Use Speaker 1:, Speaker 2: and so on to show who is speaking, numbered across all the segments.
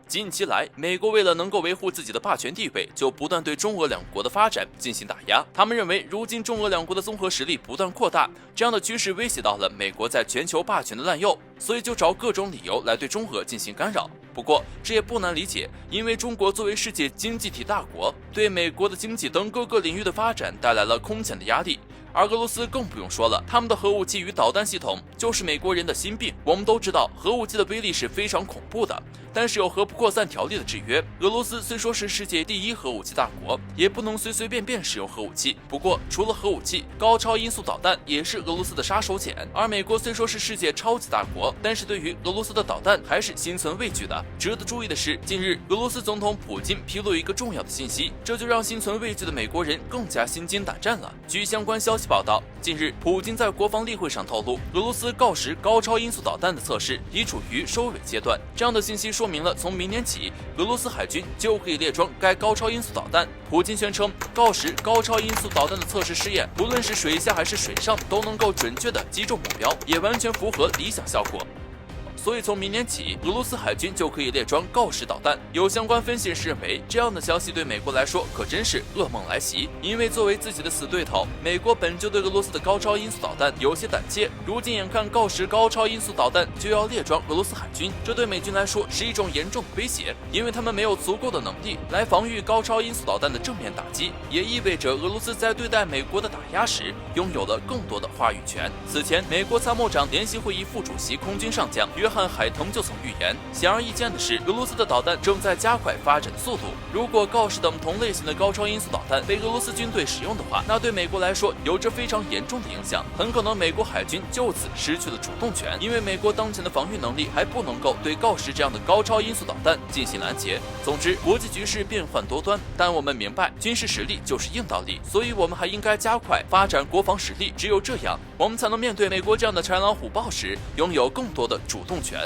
Speaker 1: 近期来，美国为了能够维护自己的霸权地位，就不断对中俄两国的发展进行打压。他们认为，如今中俄两国的综合实力不断扩大，这样的趋势威胁到了美国在全球霸权的滥用，所以就找各种理由来对中俄进行干扰。不过，这也不难理解，因为中国作为世界经济体大国，对美国的经济等各个领域的发展带来了空前的压力。而俄罗斯更不用说了，他们的核武器与导弹系统就是美国人的心病。我们都知道，核武器的威力是非常恐怖的，但是有核不扩散条例的制约，俄罗斯虽说是世界第一核武器大国，也不能随随便便使用核武器。不过，除了核武器，高超音速导弹也是俄罗斯的杀手锏。而美国虽说是世界超级大国，但是对于俄罗斯的导弹还是心存畏惧的。值得注意的是，近日俄罗斯总统普京披露一个重要的信息，这就让心存畏惧的美国人更加心惊胆战了。据相关消息报道，近日普京在国防例会上透露，俄罗斯锆石高超音速导弹的测试已处于收尾阶段。这样的信息说明了，从明年起，俄罗斯海军就可以列装该高超音速导弹。普京宣称，锆石高超音速导弹的测试试验，不论是水下还是水上，都能够准确的击中目标，也完全符合理想效果。所以从明年起，俄罗斯海军就可以列装锆石导弹。有相关分析师认为，这样的消息对美国来说可真是噩梦来袭。因为作为自己的死对头，美国本就对俄罗斯的高超音速导弹有些胆怯，如今眼看锆石高超音速导弹就要列装俄罗斯海军，这对美军来说是一种严重的威胁，因为他们没有足够的能力来防御高超音速导弹的正面打击，也意味着俄罗斯在对待美国的打压时拥有了更多的话语权。此前，美国参谋长联席会议副主席空军上将约翰·海腾就曾预言，显而易见的是，俄罗斯的导弹正在加快发展的速度。如果锆石等同类型的高超音速导弹被俄罗斯军队使用的话，那对美国来说有着非常严重的影响，很可能美国海军就此失去了主动权，因为美国当前的防御能力还不能够对锆石这样的高超音速导弹进行拦截。总之，国际局势变幻多端，但我们明白，军事实力就是硬道理，所以我们还应该加快发展国防实力，只有这样，我们才能面对美国这样的豺狼虎豹时，拥有更多的主动权。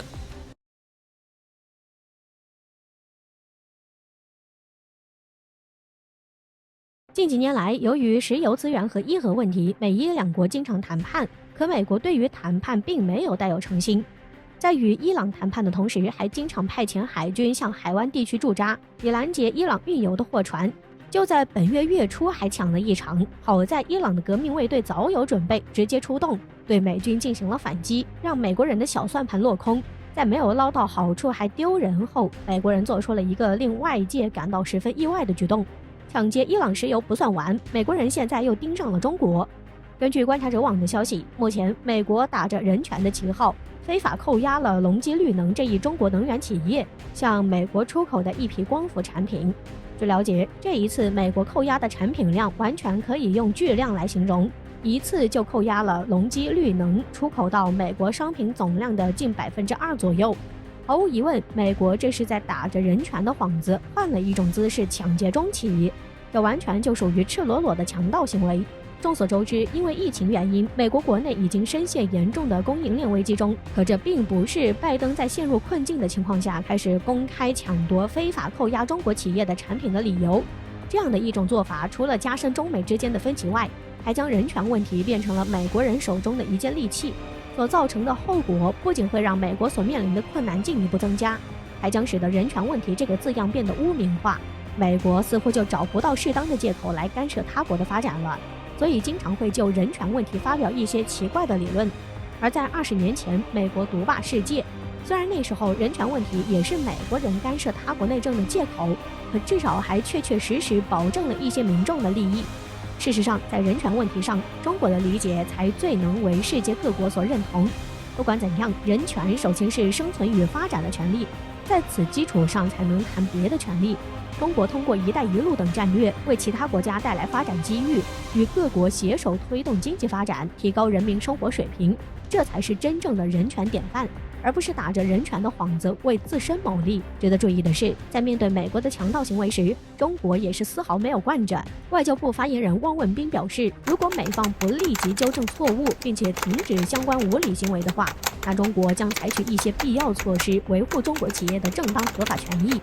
Speaker 2: 近几年来，由于石油资源和伊核问题，美伊两国经常谈判，可美国对于谈判并没有带有诚心。在与伊朗谈判的同时，还经常派遣海军向海湾地区驻扎，以拦截伊朗运油的货船。就在本月月初还抢了一场，好在伊朗的革命卫队早有准备，直接出动，对美军进行了反击，让美国人的小算盘落空。在没有捞到好处还丢人后，美国人做出了一个令外界感到十分意外的举动。抢劫伊朗石油不算完，美国人现在又盯上了中国。根据观察者网的消息，目前美国打着人权的旗号，非法扣押了隆基绿能这一中国能源企业向美国出口的一批光伏产品。据了解，这一次美国扣押的产品量完全可以用巨量来形容，一次就扣押了隆基绿能出口到美国商品总量的近2%左右。毫无疑问，美国这是在打着人权的幌子，换了一种姿势抢劫中企，这完全就属于赤裸裸的强盗行为。众所周知，因为疫情原因，美国国内已经深陷严重的供应链危机中。可这并不是拜登在陷入困境的情况下开始公开抢夺、非法扣押中国企业的产品的理由。这样的一种做法，除了加深中美之间的分歧外，还将人权问题变成了美国人手中的一件利器。所造成的后果不仅会让美国所面临的困难进一步增加，还将使得人权问题这个字样变得污名化。美国似乎就找不到适当的借口来干涉他国的发展了，所以经常会就人权问题发表一些奇怪的理论。而在20年前，美国独霸世界，虽然那时候人权问题也是美国人干涉他国内政的借口，可至少还确确实实保证了一些民众的利益。事实上，在人权问题上，中国的理解才最能为世界各国所认同。不管怎样，人权首先是生存与发展的权利，在此基础上才能谈别的权利。中国通过“一带一路”等战略，为其他国家带来发展机遇，与各国携手推动经济发展，提高人民生活水平，这才是真正的人权典范，而不是打着人权的幌子为自身谋利。值得注意的是，在面对美国的强盗行为时，中国也是丝毫没有惯着。外交部发言人汪文斌表示，如果美方不立即纠正错误，并且停止相关无理行为的话，那中国将采取一些必要措施，维护中国企业的正当合法权益。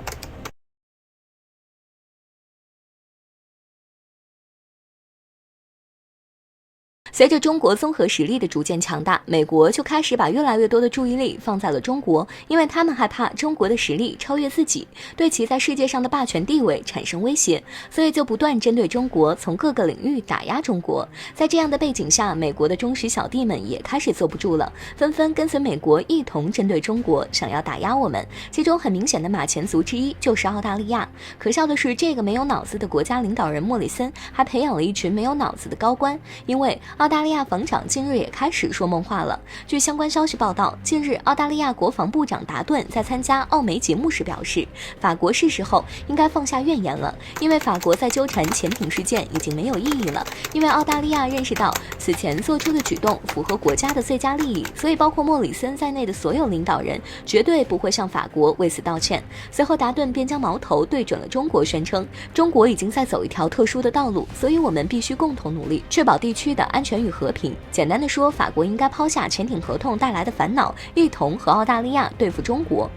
Speaker 3: 随着中国综合实力的逐渐强大，美国就开始把越来越多的注意力放在了中国，因为他们害怕中国的实力超越自己，对其在世界上的霸权地位产生威胁，所以就不断针对中国，从各个领域打压中国。在这样的背景下，美国的忠实小弟们也开始坐不住了，纷纷跟随美国一同针对中国，想要打压我们。其中很明显的马前卒之一就是澳大利亚。可笑的是，这个没有脑子的国家领导人莫里森还培养了一群没有脑子的高官，因为澳大利亚防长近日也开始说梦话了。据相关消息报道，近日澳大利亚国防部长达顿在参加澳媒节目时表示，法国是时候应该放下怨言了，因为法国在纠缠潜艇事件已经没有意义了，因为澳大利亚认识到此前做出的举动符合国家的最佳利益，所以包括莫里森在内的所有领导人绝对不会向法国为此道歉。随后达顿便将矛头对准了中国，宣称中国已经在走一条特殊的道路，所以我们必须共同努力，确保地区的安全与和平。简单的说，法国应该抛下潜艇合同带来的烦恼，一同和澳大利亚对付中国。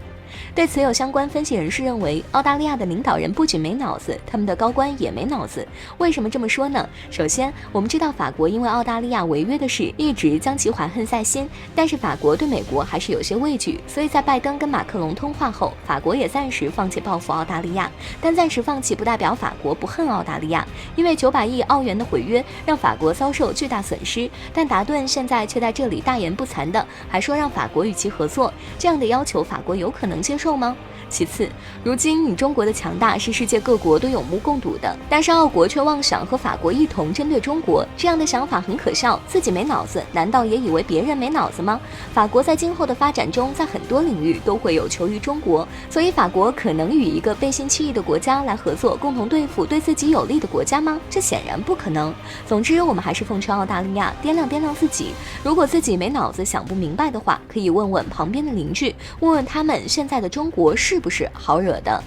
Speaker 3: 对此，有相关分析人士认为，澳大利亚的领导人不仅没脑子，他们的高官也没脑子。为什么这么说呢？首先，我们知道法国因为澳大利亚违约的事，一直将其怀恨在心，但是法国对美国还是有些畏惧，所以在拜登跟马克龙通话后，法国也暂时放弃报复澳大利亚。但暂时放弃不代表法国不恨澳大利亚，因为900亿澳元的毁约让法国遭受巨大损失，但达顿现在却在这里大言不惭的还说让法国与其合作，这样的要求法国有可能接受吗？其次，如今你中国的强大是世界各国都有目共睹的，但是澳国却妄想和法国一同针对中国，这样的想法很可笑，自己没脑子，难道也以为别人没脑子吗？法国在今后的发展中，在很多领域都会有求于中国，所以法国可能与一个背信弃义的国家来合作，共同对付对自己有利的国家吗？这显然不可能。总之，我们还是奉劝澳大利亚掂量掂量自己，如果自己没脑子想不明白的话，可以问问旁边的邻居，问问他们现在的中国是不是好惹的。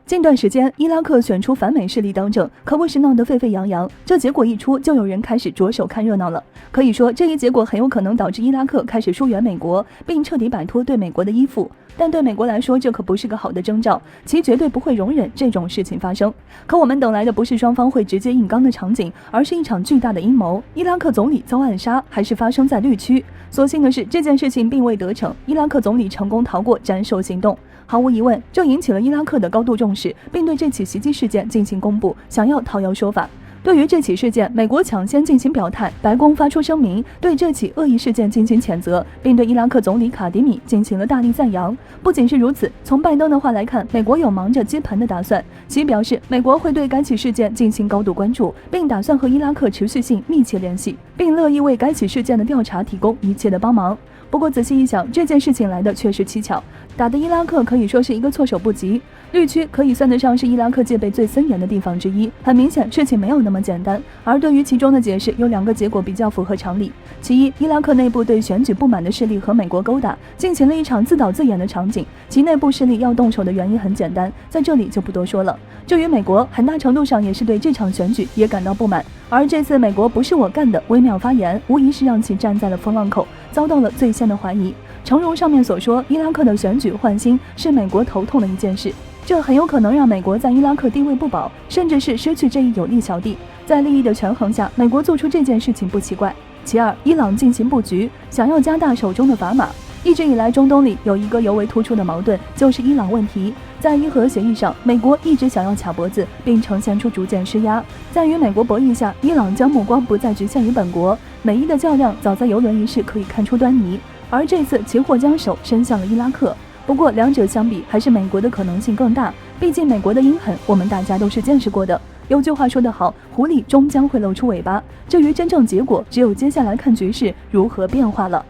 Speaker 4: 近段时间，伊拉克选出反美势力当政，可谓是闹得沸沸扬扬。这结果一出，就有人开始着手看热闹了。可以说，这一结果很有可能导致伊拉克开始疏远美国，并彻底摆脱对美国的依附。但对美国来说，这可不是个好的征兆，其绝对不会容忍这种事情发生。可我们等来的不是双方会直接硬刚的场景，而是一场巨大的阴谋。伊拉克总理遭暗杀，还是发生在绿区。所幸的是，这件事情并未得逞，伊拉克总理成功逃过斩首行动。毫无疑问，这引起了伊拉克的高度重视，并对这起袭击事件进行公布，想要讨要说法。对于这起事件，美国抢先进行表态，白宫发出声明，对这起恶意事件进行谴责，并对伊拉克总理卡迪米进行了大力赞扬。不仅是如此，从拜登的话来看，美国有忙着接盘的打算，其表示美国会对该起事件进行高度关注，并打算和伊拉克持续性密切联系，并乐意为该起事件的调查提供一切的帮忙。不过仔细一想，这件事情来的确实蹊跷，打的伊拉克可以说是一个措手不及。绿区可以算得上是伊拉克戒备最森严的地方之一，很明显事情没有那么简单。而对于其中的解释，有2个结果比较符合常理。其一，伊拉克内部对选举不满的势力和美国勾搭，进行了一场自导自演的场景，其内部势力要动手的原因很简单，在这里就不多说了。至于美国，很大程度上也是对这场选举也感到不满，而这次美国不是我干的微妙发言，无疑是让其站在了风浪口，遭到了最先的怀疑。诚如上面所说，伊拉克的选举换新是美国头痛的一件事，这很有可能让美国在伊拉克地位不保，甚至是失去这一有利小弟。在利益的权衡下，美国做出这件事情不奇怪。其二，伊朗进行布局，想要加大手中的砝码。一直以来，中东里有一个尤为突出的矛盾，就是伊朗问题。在伊核协议上，美国一直想要卡脖子，并呈现出逐渐施压。在与美国博弈下，伊朗将目光不再局限于本国，美伊的较量早在油轮一事可以看出端倪。而这次其或将手伸向了伊拉克。不过两者相比，还是美国的可能性更大，毕竟美国的阴狠我们大家都是见识过的。有句话说得好，狐狸终将会露出尾巴。至于真正结果，只有接下来看局势如何变化了。